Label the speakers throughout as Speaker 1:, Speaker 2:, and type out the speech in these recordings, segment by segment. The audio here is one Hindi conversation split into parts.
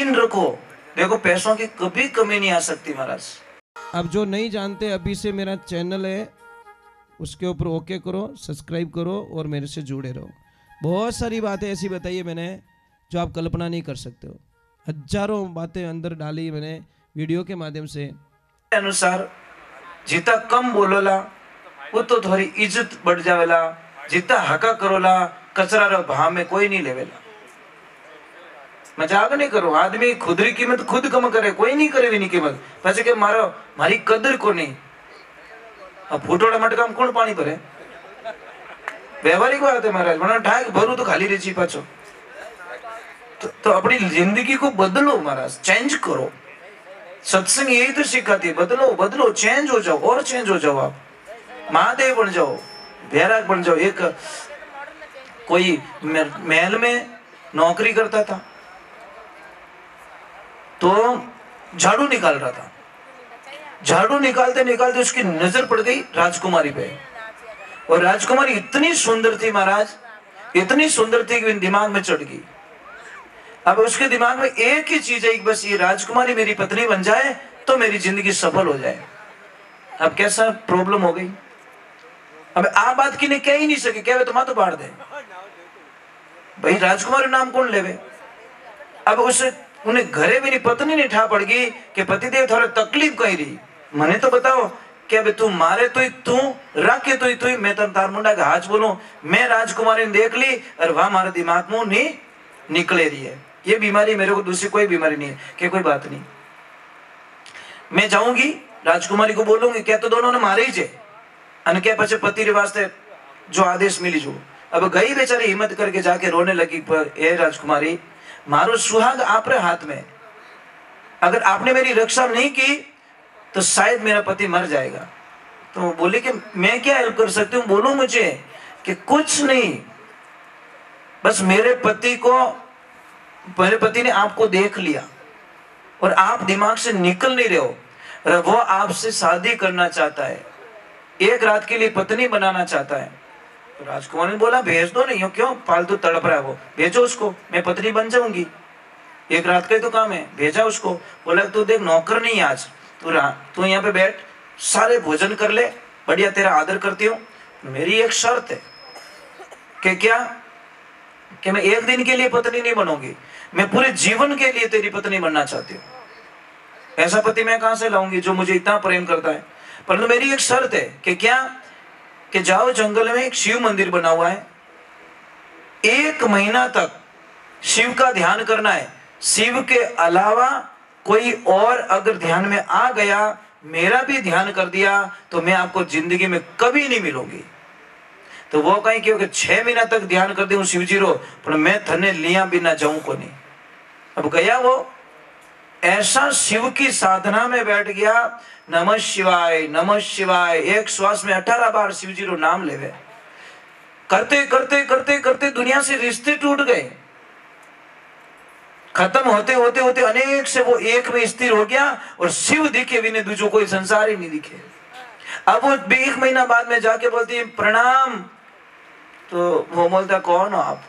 Speaker 1: यकीन रखो, देखो पैसों की कभी कमी नहीं आ सकती महाराज।
Speaker 2: अब जो नहीं जानते, अभी से मेरा चैनल है उसके ऊपर ओके करो, सब्सक्राइब करो और मेरे से जुड़े रहो। बहुत सारी बातें ऐसी बताई है मैंने जो आप कल्पना नहीं कर सकते हो। हजारों बातें अंदर डाली मैंने वीडियो के माध्यम से।
Speaker 1: अनुसार जितना कम बोलोला वो तो थोड़ी इज्जत बढ़ जावेला, जितना हका करोला कचरा रो भाव में कोई नहीं लेवेला। मजाक नहीं करो, आदमी खुद की कीमत खुद कम करे, कोई नहीं करे विनी कीमत। પછી કે મારી કદર કોની, આ ફૂટોડા મટકામ કોણ પાણી ભરે? વ્યવહારિક વાત है महाराज, वरना ठाक भरू तो खाली रही पाछो। तो अपनी जिंदगी को बदलो महाराज, चेंज करो। सत्संग यही तो सिखाती है, बदलो बदलो, चेंज हो जाओ और चेंज हो जाओ। आप महादेव बन जाओ, बैराग बन जाओ। एक कोई महल में नौकरी करता था तो झाड़ू निकाल रहा था। झाड़ू निकालते निकालते उसकी नजर पड़ गई राजकुमारी पे, और राजकुमारी इतनी सुंदर थी महाराज, इतनी सुंदर थी कि दिमाग में चढ़ गई। अब उसके दिमाग में एक ही चीज है, बस ये राजकुमारी मेरी पत्नी बन जाए तो मेरी जिंदगी सफल हो जाए। अब कैसा प्रॉब्लम हो गई। अब आ बात की ने कह ही नहीं सके, कहे तो मां तो बाढ़ दे भाई, राजकुमारी नाम कौन लेवे। अब उसे उन्हें घरे भी नहीं, पत्नी ने ठा पड़ गई कि पतिदेव थोड़ा तकलीफ कही रही, मने तो बताओ कि अब तू मारे तो तू रखे तो तू, मैं तार मुंडा का हाथ बोलूं, मैं राजकुमारी ने देख ली और वहां हमारे दिमाग में नहीं निकले रही है। ये बीमारी मेरे को, दूसरी कोई बीमारी नहीं है। कि कोई बात नहीं, मैं जाऊंगी राजकुमारी को बोलूंगी, क्या तो दोनों ने मारे ही जे अन क्या पचे पति रे वास्ते जो आदेश मिली जो। अब गई बेचारी हिम्मत करके जाके रोने लगी, पर ए राजकुमारी मारो सुहाग आपरे हाथ में, अगर आपने मेरी रक्षा नहीं की तो शायद मेरा पति मर जाएगा। तो बोली कि मैं क्या हेल्प कर सकती हूँ, बोलो मुझे। कि कुछ नहीं, बस मेरे पति ने आपको देख लिया और आप दिमाग से निकल नहीं रहे हो, और वो आपसे शादी करना चाहता है, एक रात के लिए पत्नी बनाना चाहता है। तो राजकुमार ने बोला भेज दो, नहीं क्यों फालतू तड़प रहा है वो, भेजो उसको, मैं पत्नी बन जाऊंगी, एक रात का ही तो काम है। भेजा उसको, बोला तू देख नौकर नहीं आज, तू यहाँ पे बैठ, सारे भोजन कर ले, बढ़िया तेरा आदर करती हूँ, मेरी एक शर्त है। कि क्या? कि मैं एक दिन के लिए पत्नी नहीं बनूंगी, मैं पूरे जीवन के लिए तेरी पत्नी बनना चाहती हूँ। ऐसा पति मैं कहां से लाऊंगी जो मुझे इतना प्रेम करता है, परंतु मेरी एक शर्त है। कि क्या? कि जाओ जंगल में एक शिव मंदिर बना हुआ है, 1 महीना तक शिव का ध्यान करना है। शिव के अलावा कोई और अगर ध्यान में आ गया, मेरा भी ध्यान कर दिया, तो मैं आपको जिंदगी में कभी नहीं मिलूंगी। तो वो कहीं क्योंकि 6 महीना तक ध्यान कर दे शिव जी रो, पर मैं थने लिया बिना जाऊं को नहीं। अब गया वो, ऐसा शिव की साधना में बैठ गया, नमः शिवाय नमः शिवाय, एक श्वास में 18 बार शिव जी रो नाम लेवे। करते करते करते करते दुनिया से रिश्ते टूट गए, खत्म होते होते होते अनेक से वो एक में स्थिर हो गया, और शिव दिखे भी नहीं, दूसरा कोई संसार ही नहीं दिखे। अब वो 1 महीना बाद में जाके बोलती है प्रणाम, तो वो बोलता कौन हो आप,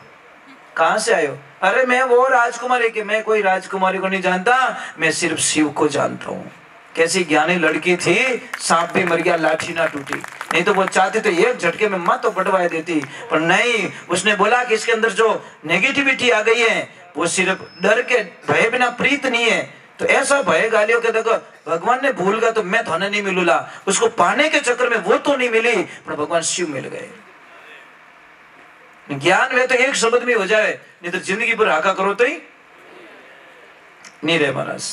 Speaker 1: कहां से आए हो? अरे मैं वो राजकुमारी। के मैं कोई राजकुमारी को नहीं जानता, मैं सिर्फ शिव को जानता हूँ। कैसी ज्ञानी लड़की थी, सांप भी मर गया, लाठी ना टूटी। नहीं तो वो चाहती तो एक झटके में मां तो बढ़वा देती, पर नहीं, उसने बोला कि इसके अंदर जो नेगेटिविटी आ गई है वो सिर्फ डर के भय बिना प्रीत नहीं है। तो ऐसा भय गालियों के देखो, भगवान ने भूल गया तो मैं थाने नहीं मिलूला, उसको पाने के चक्कर में वो तो नहीं मिली, पर भगवान शिव मिल गए। ज्ञान वे तो एक शब्द में हो जाए, नहीं तो जिंदगी पर हाका करो तो ही नहीं रहे महाराज।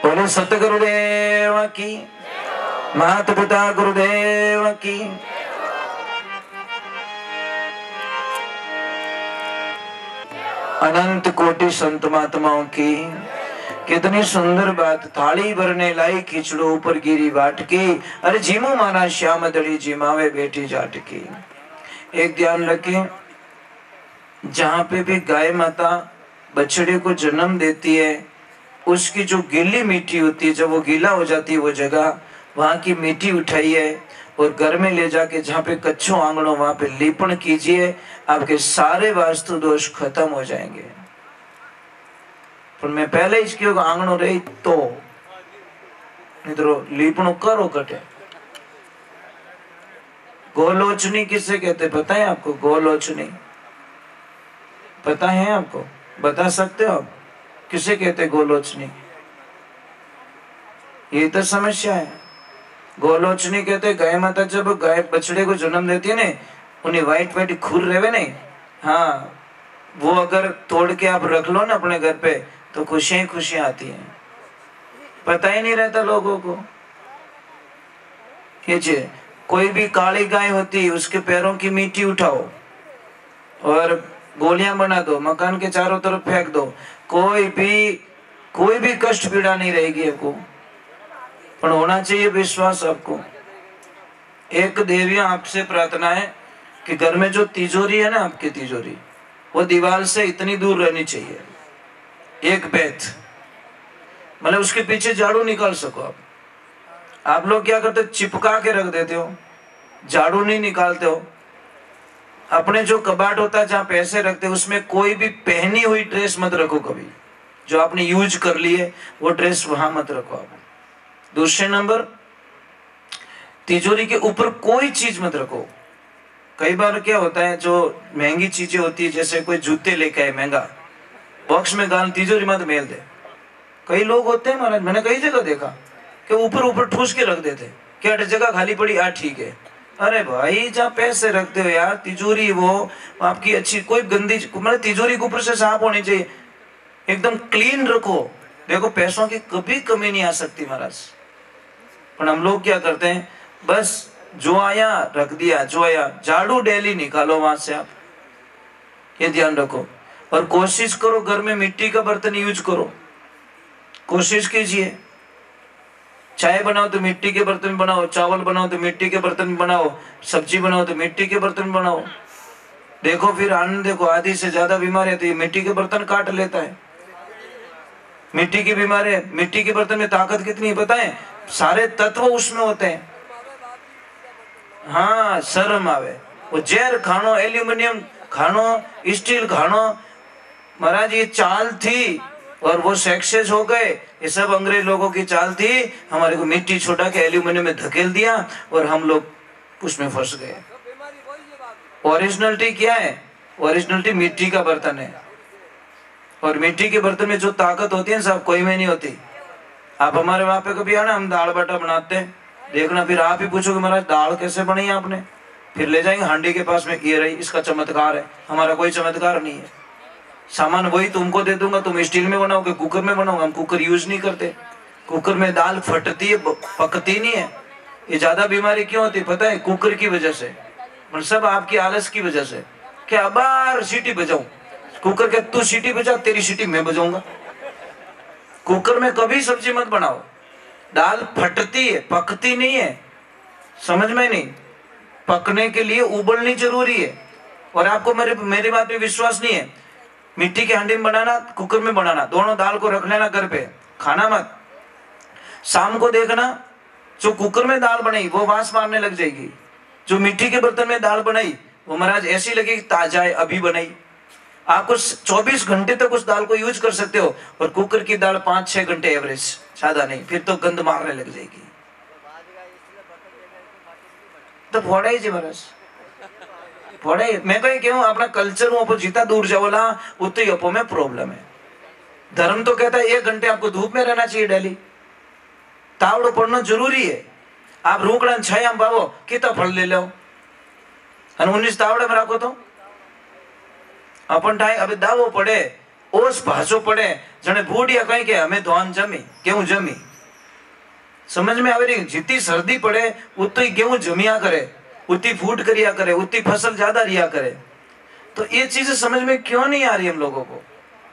Speaker 1: बोलो सतगुरुदेव की, माता पिता गुरुदेव की। अनंत कोटि संत महात्माओं की। कितनी सुंदर बात, थाली भरने लाई खिचड़ो ऊपर गिरी बाट की, अरे जीमो माना श्याम दड़ी जिमावे बेटी जाट की। एक ध्यान रखें, जहां पे भी गाय माता बछड़े को जन्म देती है, उसकी जो गीली मिट्टी होती है, जब वो गीला हो जाती है वो जगह, वहां की मिट्टी उठाइए और घर में ले जाके जहाँ पे कच्चो आंगनों वहां पे लेपन कीजिए, आपके सारे वास्तु दोष खत्म हो जाएंगे। पर मैं पहले इसकी आंगणो रही तो मित्रों लीपणो करो कटे। गोलोचनी किससे कहते पता है आपको? गोलोचनी पता है आपको? बता सकते हो आप किसे कहते गोलोचनी? ये तो समस्या है। गोलोचनी कहते गाय माता जब गाय बछड़े को जन्म देती है ना, उन्हें व्हाइट व्हाइट खुर रहे नहीं, हाँ वो अगर तोड़ के आप रख लो ना अपने घर पे तो खुशियां खुशियां आती हैं। पता ही नहीं रहता लोगों को। ये कोई भी काली गाय होती उसके पैरों की मिट्टी उठाओ और गोलियां बना दो, मकान के चारों तरफ फेंक दो, कोई भी कष्ट पीड़ा नहीं रहेगी आपको। पर होना चाहिए विश्वास आपको। एक देवियां आपसे प्रार्थना है कि घर में जो तिजोरी है ना, आपकी तिजोरी वो दीवार से इतनी दूर रहनी चाहिए, एक बेत, मतलब उसके पीछे झाड़ू निकाल सको आप लोग क्या करते हो? चिपका के रख देते हो, झाड़ू नहीं निकालते हो। अपने जो कबाट होता है जहां पैसे रखते हो उसमें कोई भी पहनी हुई ड्रेस मत रखो कभी, जो आपने यूज कर ली है वो ड्रेस वहां मत रखो आप। दूसरे नंबर, तिजोरी के ऊपर कोई चीज मत रखो। कई बार क्या होता है, जो महंगी चीजें होती है, जैसे कोई जूते लेके आए महंगा, बॉक्स में गाल तिजोरी मत मेल दे। कई लोग होते हैं महाराज, मैंने कई जगह देखा कि ऊपर ऊपर ठूस के रख देते, क्या जगह खाली पड़ी यार ठीक है। अरे भाई जहाँ पैसे रखते हो यार, तिजोरी वो आपकी अच्छी, कोई गंदी मतलब तिजोरी के ऊपर से साफ होनी चाहिए, एकदम क्लीन रखो। देखो पैसों की कभी कमी नहीं आ सकती महाराज। पर हम लोग क्या करते हैं, बस जो आया रख दिया, जो आया। झाड़ू डेली निकालो वहां से आप, ये ध्यान रखो। और कोशिश करो घर में मिट्टी का बर्तन यूज करो, कोशिश कीजिए। चाय बनाओ तो मिट्टी के बर्तन में बनाओ, चावल बनाओ तो मिट्टी के बर्तन में बनाओ, सब्जी बनाओ तो मिट्टी के बर्तन में बनाओ। देखो फिर आनंद देखो, आधी से ज्यादा बीमारी है तो ये मिट्टी के बर्तन काट लेता है। मिट्टी की बीमारी है, मिट्टी के बर्तन में ताकत कितनी है पता है? सारे तत्व उसमें होते हैं। हाँ शर्म आवे, वो जहर खानो, एल्यूमिनियम खानो, स्टील खानो। महाराज ये चाल थी और वो सक्सेस हो गए। ये सब अंग्रेज लोगों की चाल थी, हमारे को मिट्टी छोटा के एल्यूमिनियम में धकेल दिया और हम लोग उसमें फंस गए। ओरिजिनलिटी क्या है? ओरिजिनलिटी मिट्टी का बर्तन है, और मिट्टी के बर्तन में जो ताकत होती है सब कोई में नहीं होती। आप हमारे वहां पे कभी आना, हम दाल बाटा बनाते हैं, देखना फिर आप ही पूछोगे महाराज दाल कैसे बनी आपने, फिर ले जाएंगे हांडी के पास में, ये रही इसका चमत्कार है। हमारा कोई चमत्कार नहीं है, सामान वही तुमको दे दूंगा, तुम स्टील में बनाओगे, कुकर में बनाओगे। हम कुकर यूज नहीं करते, कुकर में दाल फटती है, पकती नहीं है। ये ज्यादा बीमारी क्यों होती पता है? कुकर की वजह से, सब आपकी आलस की वजह से। क्या बार सीटी बजाऊं, कुकर के तू सीटी बजा, तेरी सीटी मैं बजाऊंगा। कुकर में कभी सब्जी मत बनाओ, दाल फटती है, पकती नहीं है। समझ में नहीं? पकने के लिए उबलनी जरूरी है। और आपको मेरी बात पे विश्वास नहीं है, मिट्टी के हांडी में बनाना, कुकर में बनाना, दोनों दाल को रख लेना घर पे, खाना मत। शाम को देखना जो कुकर में दाल बनाई वो वास मारने लग जाएगी, जो मिट्टी के बर्तन में दाल बनाई वो महाराज ऐसी लगेगी ताजा है, अभी बनाई। आपको 24 घंटे तक उस दाल को यूज कर सकते हो, और कुकर की दाल 5-6 घंटे एवरेज, ज्यादा नहीं, फिर तो गंद मारने लग जाएगी। तो फोड़ा ही जी महाराज, फोड़े। मैं कहीं क्यों अपना कल्चर हूं, जितना दूर जाओला उतनी अपो में प्रॉब्लम है। धर्म तो कहता है 1 घंटे आपको धूप में रहना चाहिए डेली, तावड़ो पड़ना जरूरी है। आप रूकड़ा छाया में पावो कितना फल ले लो, 19 तावड़े में रखो तो अपन टाइम अभी दावो पड़े, ओस भाषो पड़े, जने बूढ़िया कहीं के हमें धान जमी, गेहूं जमी। समझ में आवे रही? जितनी सर्दी पड़े उतनी गेहूं जमिया करे, उतनी फूट करिया करे, उतनी फसल ज्यादा रिया करे। तो ये चीजें समझ में क्यों नहीं आ रही हम लोगों को?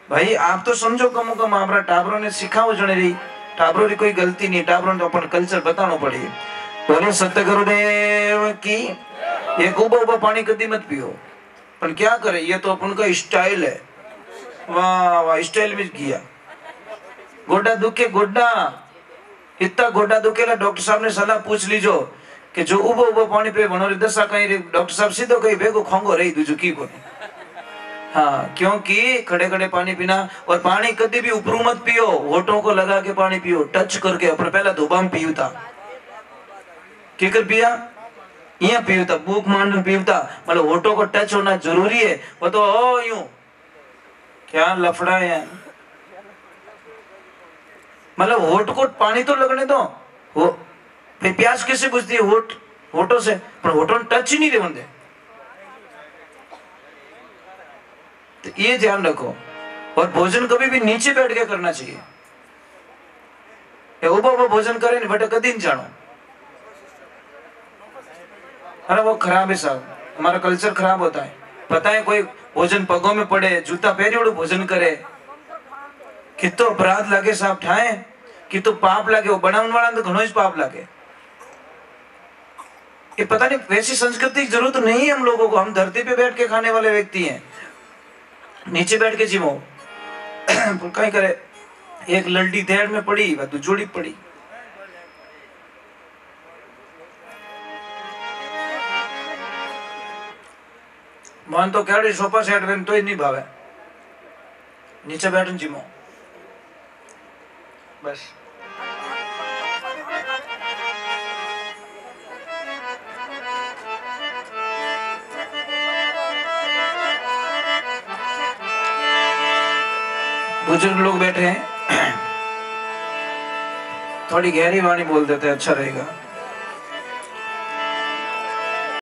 Speaker 1: भाई आप तो समझो कमो कम हमारा टाबरों ने सिखाओ जने रही, टाबरों की कोई गलती नहीं, टाबरों ने अपन कल्चर बताना पड़ी। बोले सत्य गुरुदेव की। ये उबा उबा पानी कभी मत पियो, पर क्या करे, ये तो अपन का स्टाइल है। वाह वाह, स्टाइल में किया। गोड्डा दुखे, गोड्डा इतना गोड्डा दुखेला, डॉक्टर साहब ने सलाह पूछ लीजो कि जो उबो उबो पानी पे बनोरी दशा कहीं, डॉक्टर साहब सीधो कहीं भेगो खोंगो रही दूजो की को हाँ, क्योंकि खड़े खड़े पानी पीना, और पानी कभी भी ऊपरू मत पियो, होठों को लगा के पानी पियो, टच करके। अपने पहला धोबा में पीयू था, केकर पिया, यहाँ पीयू था, भूख मांडन पीयू था, मतलब होठों को टच होना जरूरी है। वो तो ओ यूं क्या लफड़ा है, मतलब होठ को पानी तो लगने दो। हो फिर प्यास कैसे बुझती है, होठ होठों से, पर होठों टच ही नहीं दे। तो ये ध्यान रखो। और भोजन कभी भी नीचे बैठ के करना चाहिए, उबा उबा भोजन करे नहीं बेटा, कभी नहीं जानो। अरे वो खराब है साहब, हमारा कल्चर खराब होता है। पता है कोई भोजन पगों में पड़े, जूता पहरी भोजन करे, कितो अपराध लागे साहब ठाए, कितो पाप लागे, वो बनाने वाला तो घणो ही पाप लागे। ये पता नहीं, वैसी संस्कृति की जरूरत नहीं है हम लोगों को। हम धरती पे बैठ के खाने वाले व्यक्ति हैं, नीचे बैठ के जिमो कहीं करे। एक लल्डी देर में पड़ी, वह जोड़ी पड़ी। मन तो क्या सोफा सेट में तो ही नहीं भावे, नीचे बैठन जिमो बस। बुजुर्ग लोग बैठे हैं, थोड़ी गहरी वाणी बोल देते अच्छा रहेगा।